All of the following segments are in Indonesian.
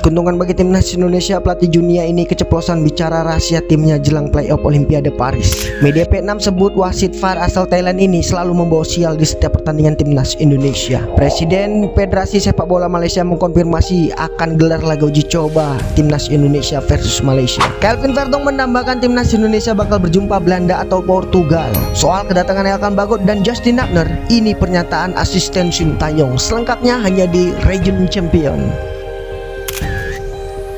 Keuntungan bagi timnas Indonesia, pelatih Junia ini keceplosan bicara rahasia timnya jelang playoff Olimpiade Paris. Media Vietnam sebut wasit VAR asal Thailand ini selalu membawa sial di setiap pertandingan timnas Indonesia. Presiden Federasi Sepak Bola Malaysia mengkonfirmasi akan gelar laga uji coba timnas Indonesia versus Malaysia. Kelvin Verdong menambahkan timnas Indonesia bakal berjumpa Belanda atau Portugal. Soal kedatangan Elkan Bagot dan Justin Nagner, ini pernyataan asisten Sintayong. Selengkapnya hanya di Region Champion.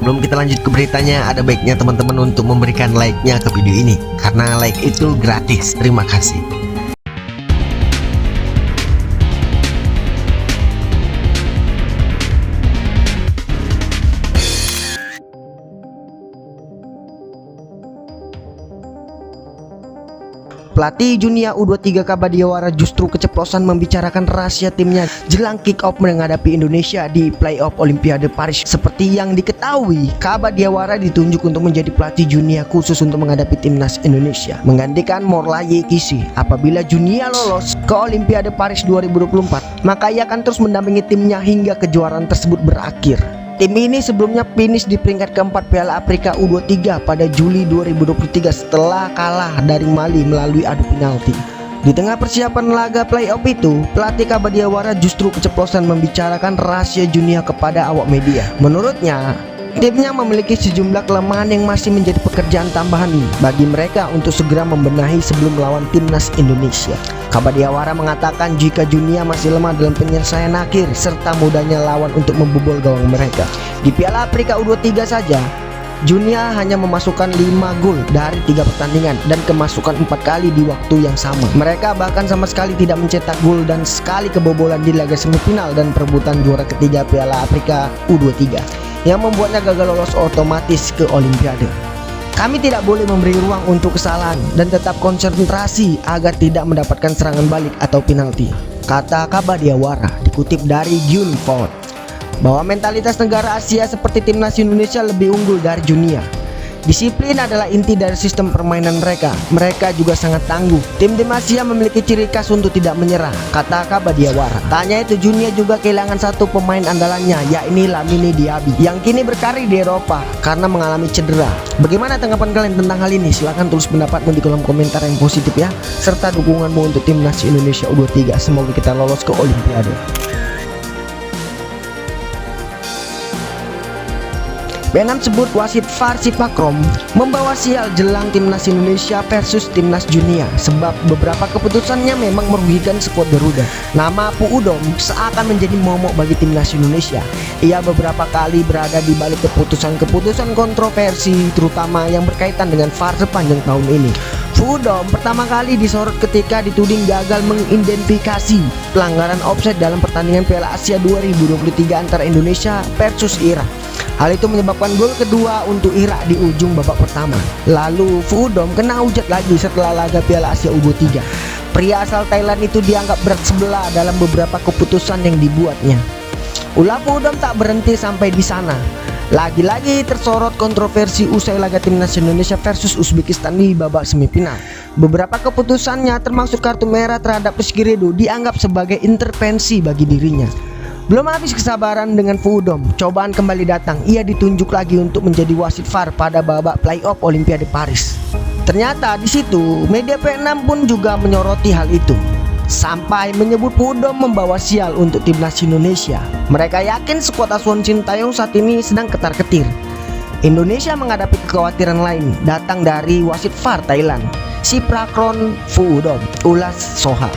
Sebelum kita lanjut ke beritanya, ada baiknya teman-teman untuk memberikan like-nya ke video ini, karena like itu gratis. Terima kasih. Pelatih Junia U23 Kabadiawara justru keceplosan membicarakan rahasia timnya jelang kick-off menghadapi Indonesia di playoff Olimpiade Paris. Seperti yang diketahui, Kabadiawara ditunjuk untuk menjadi pelatih Junia khusus untuk menghadapi timnas Indonesia, menggantikan Morlaye Kisi. Apabila Junia lolos ke Olimpiade Paris 2024, maka ia akan terus mendampingi timnya hingga kejuaraan tersebut berakhir. Tim ini sebelumnya finish di peringkat keempat Piala Afrika U23 pada Juli 2023 setelah kalah dari Mali melalui adu penalti. Di tengah persiapan laga playoff itu, pelatih Kabadiawara justru keceplosan membicarakan rahasia Junia kepada awak media. Menurutnya, timnya memiliki sejumlah kelemahan yang masih menjadi pekerjaan tambahan bagi mereka untuk segera membenahi sebelum melawan timnas Indonesia. Kabadiawara mengatakan jika Junia masih lemah dalam penyelesaian akhir serta mudahnya lawan untuk membobol gawang mereka. Di Piala Afrika U23 saja, Junia hanya memasukkan 5 gol dari 3 pertandingan dan kemasukan 4 kali di waktu yang sama. Mereka bahkan sama sekali tidak mencetak gol dan sekali kebobolan di laga semifinal dan perebutan juara ketiga Piala Afrika U23 yang membuatnya gagal lolos otomatis ke Olimpiade. Kami tidak boleh memberi ruang untuk kesalahan dan tetap konsentrasi agar tidak mendapatkan serangan balik atau penalti, kata Kabadiawara. Dikutip dari Unifort bahwa mentalitas negara Asia seperti timnas Indonesia lebih unggul dari Junia. Disiplin adalah inti dari sistem permainan mereka. Mereka juga sangat tangguh. Tim-tim Asia memiliki ciri khas untuk tidak menyerah, kata Kabadiawara. Tanya itu, Junia juga kehilangan satu pemain andalannya, yakni Lamine Diaby, yang kini berkarir di Eropa karena mengalami cedera. Bagaimana tanggapan kalian tentang hal ini? Silahkan tulis pendapatmu di kolom komentar yang positif ya, serta dukunganmu untuk timnas Indonesia U23. Semoga kita lolos ke Olimpiade. Vietnam sebut wasit VAR Sipakrom membawa sial jelang timnas Indonesia versus timnas Junia sebab beberapa keputusannya memang merugikan skuad Garuda. Nama Pu Udom seakan menjadi momok bagi timnas Indonesia. Ia beberapa kali berada di balik keputusan-keputusan kontroversi terutama yang berkaitan dengan VAR sepanjang tahun ini. Pu Udom pertama kali disorot ketika dituding gagal mengidentifikasi pelanggaran offside dalam pertandingan Piala Asia 2023 antara Indonesia versus Irak. Hal itu menyebabkan gol kedua untuk Irak di ujung babak pertama. Lalu Pu Udom kena hujat lagi setelah laga Piala Asia U23. Pria asal Thailand itu dianggap berat sebelah dalam beberapa keputusan yang dibuatnya. Ulah Pu Udom tak berhenti sampai di sana. Lagi-lagi tersorot kontroversi usai laga timnas Indonesia versus Uzbekistan di babak semifinal. Beberapa keputusannya termasuk kartu merah terhadap Rizky Ridho dianggap sebagai intervensi bagi dirinya. Belum habis kesabaran dengan Pu Udom, cobaan kembali datang. Ia ditunjuk lagi untuk menjadi wasit VAR pada babak playoff Olimpiade Paris. Ternyata di situ media Vietnam pun juga menyoroti hal itu, sampai menyebut Pu Udom membawa sial untuk timnas Indonesia. Mereka yakin skuad asuhan Sintayong saat ini sedang ketar-ketir. Indonesia menghadapi kekhawatiran lain datang dari wasit VAR Thailand, Sipakrom Pu Udom, ulas Soha.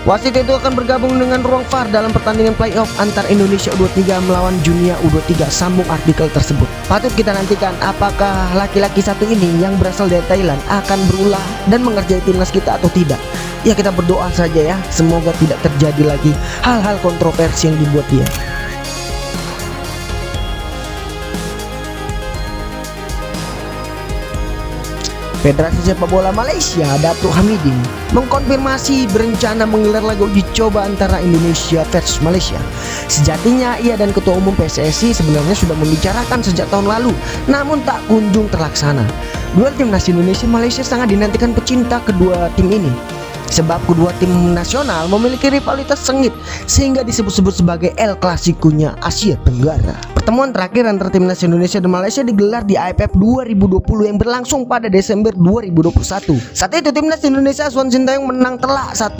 Wasit itu akan bergabung dengan ruang VAR dalam pertandingan playoff antar Indonesia U23 melawan Junia U23, sambung artikel tersebut. Patut kita nantikan apakah laki-laki satu ini yang berasal dari Thailand akan berulah dan mengerjai timnas kita atau tidak. Ya, kita berdoa saja ya, semoga tidak terjadi lagi hal-hal kontroversi yang dibuat dia. Federasi Sepak Bola Malaysia Datuk Hamidin mengkonfirmasi berencana menggelar laga uji coba antara Indonesia versus Malaysia. Sejatinya ia dan Ketua Umum PSSI sebenarnya sudah membicarakan sejak tahun lalu, namun tak kunjung terlaksana. Duel timnas Indonesia Malaysia sangat dinantikan pecinta kedua tim ini, sebab kedua tim nasional memiliki rivalitas sengit sehingga disebut-sebut sebagai El Clasico-nya Asia Tenggara. Pertemuan terakhir antara timnas Indonesia dan Malaysia digelar di AFF 2020 yang berlangsung pada Desember 2021. Saat itu timnas Indonesia Swan Sintayong menang telak 1-4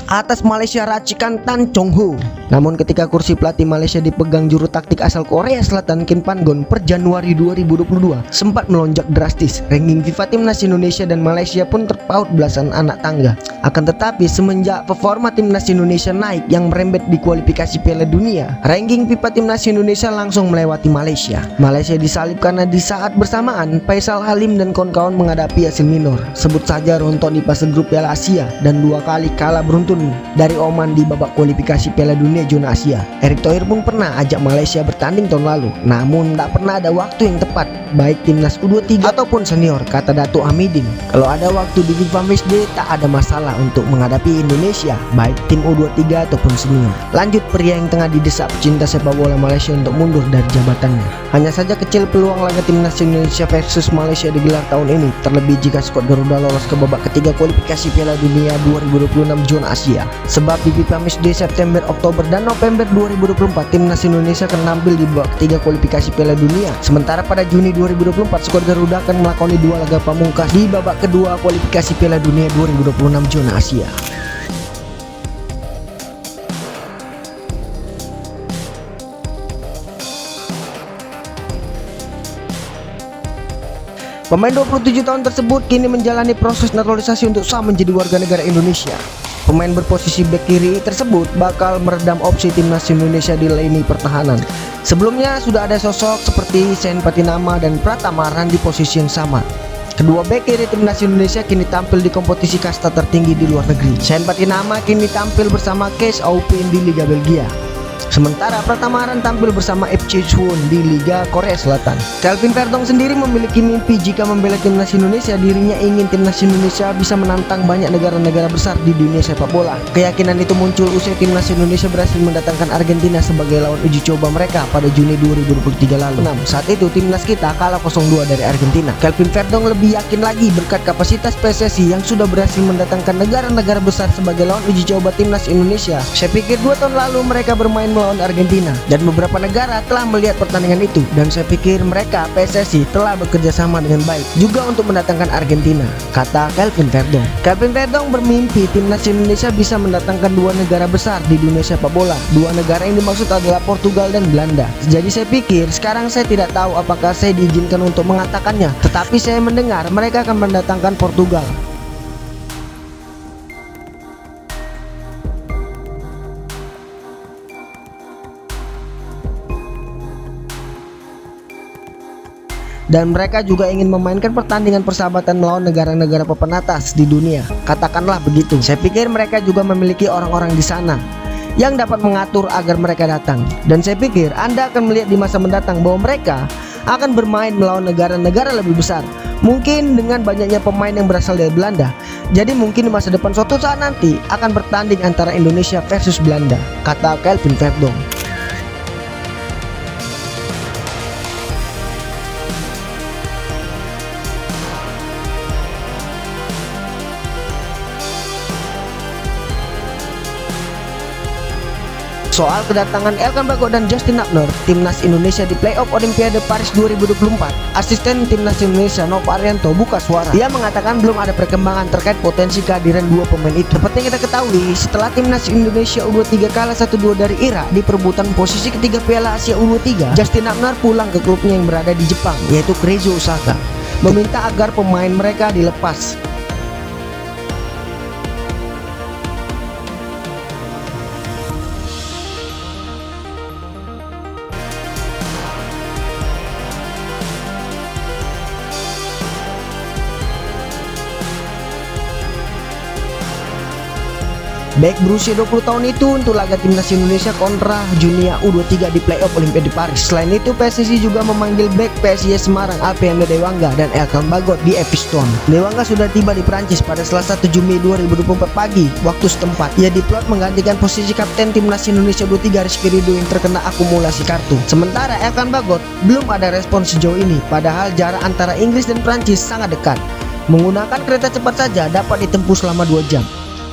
atas Malaysia racikan Tan Chong Ho. Namun ketika kursi pelatih Malaysia dipegang juru taktik asal Korea Selatan Kim Pan-gon per Januari 2022 sempat melonjak drastis. Ranking FIFA timnas Indonesia dan Malaysia pun terpaut belasan anak tangga. Akan tetapi semenjak performa timnas Indonesia naik yang merembet di kualifikasi Piala Dunia, ranking FIFA timnas Indonesia langsung melewati Malaysia. Malaysia disalib karena di saat bersamaan Faisal Halim dan kawan-kawan menghadapi hasil minor. Sebut saja rontok di fase grup Piala Asia dan 2 kali kalah beruntun dari Oman di babak kualifikasi Piala Dunia zona Asia. Erick Thohir pun pernah ajak Malaysia bertanding tahun lalu, namun tak pernah ada waktu yang tepat baik timnas U23 ataupun senior, kata Datuk Hamidin. Kalau ada waktu di FIFA Matchday tak ada masalah untuk menghadapi Indonesia baik tim U23 ataupun senior. Lanjut, pria yang tengah didesak pecinta sepak bola Malaysia untuk mundur dari jabatannya. Hanya saja kecil peluang laga timnas Indonesia versus Malaysia digelar tahun ini, terlebih jika skuad Garuda lolos ke babak ketiga kualifikasi Piala Dunia 2026 zona Asia. Sebab di FIFA Matchday September, Oktober dan November 2024 timnas Indonesia akan tampil di babak ketiga kualifikasi Piala Dunia. Sementara pada Juni 2024 skuad Garuda akan melakoni 2 laga pamungkas di babak kedua kualifikasi Piala Dunia 2026 zona Asia. Pemain 27 tahun tersebut kini menjalani proses naturalisasi untuk sah menjadi warga negara Indonesia. Pemain berposisi bek kiri tersebut bakal meredam opsi timnas Indonesia di lini pertahanan. Sebelumnya sudah ada sosok seperti Sen Patinama dan Pratama Arhan di posisi yang sama. Kedua bek kiri timnas Indonesia kini tampil di kompetisi kasta tertinggi di luar negeri. Sen Patinama kini tampil bersama KS Aupin di Liga Belgia. Sementara Pratama Arhan tampil bersama FC Suwon di Liga Korea Selatan. Kelvin Verdong sendiri memiliki mimpi jika membela timnas Indonesia. Dirinya ingin timnas Indonesia bisa menantang banyak negara-negara besar di dunia sepak bola. Keyakinan itu muncul usai timnas Indonesia berhasil mendatangkan Argentina sebagai lawan uji coba mereka pada Juni 2023 lalu. Saat itu timnas kita kalah 0-2 dari Argentina. Kelvin Verdong lebih yakin lagi berkat kapasitas PSSI yang sudah berhasil mendatangkan negara-negara besar sebagai lawan uji coba timnas Indonesia. Saya pikir 2 tahun lalu mereka bermain melawan Argentina dan beberapa negara telah melihat pertandingan itu, dan saya pikir mereka PSSI telah bekerja sama dengan baik juga untuk mendatangkan Argentina, kata Kelvin Verdong. Kelvin Verdong bermimpi timnas Indonesia bisa mendatangkan 2 negara besar di dunia sepak bola. 2 negara yang dimaksud adalah Portugal dan Belanda. Jadi saya pikir sekarang saya tidak tahu apakah saya diizinkan untuk mengatakannya, tetapi saya mendengar mereka akan mendatangkan Portugal. Dan mereka juga ingin memainkan pertandingan persahabatan melawan negara-negara papan atas di dunia, katakanlah begitu. Saya pikir mereka juga memiliki orang-orang di sana yang dapat mengatur agar mereka datang. Dan saya pikir Anda akan melihat di masa mendatang bahwa mereka akan bermain melawan negara-negara lebih besar, mungkin dengan banyaknya pemain yang berasal dari Belanda. Jadi mungkin di masa depan suatu saat nanti akan bertanding antara Indonesia versus Belanda, kata Kelvin Verdong. Soal kedatangan Elkan Bagot dan Justin Hubner timnas Indonesia di playoff Olimpiade Paris 2024, asisten timnas Indonesia Nova Arianto buka suara. Ia mengatakan belum ada perkembangan terkait potensi kehadiran 2 pemain itu. Seperti yang kita ketahui, setelah timnas Indonesia U23 kalah 1-2 dari Irak di perebutan posisi ketiga Piala Asia U23, Justin Hubner pulang ke klubnya yang berada di Jepang, yaitu Keizo Osaka, meminta agar pemain mereka dilepas. Bek berusia 20 tahun itu untuk laga timnas Indonesia kontra Junia U23 di playoff Olimpiade Paris. Selain itu, PSSI juga memanggil bek PSIS Semarang Alpheando Dewangga dan Elkan Bagot di Eviston. Dewangga sudah tiba di Prancis pada Selasa 7 Mei 2024 pagi waktu setempat. Ia diplot menggantikan posisi kapten timnas Indonesia U23 Rizky Ridho yang terkena akumulasi kartu. Sementara Elkan Bagot belum ada respon sejauh ini, padahal jarak antara Inggris dan Prancis sangat dekat. Menggunakan kereta cepat saja dapat ditempuh selama 2 jam.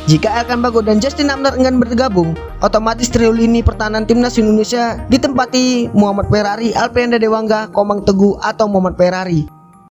Jika Elkan Bagot dan Justin Hubner enggan bergabung, Otomatis trio lini pertahanan timnas Indonesia ditempati Muhammad Ferrari, Alpenda Dewangga, Komang Teguh atau Muhammad Ferrari.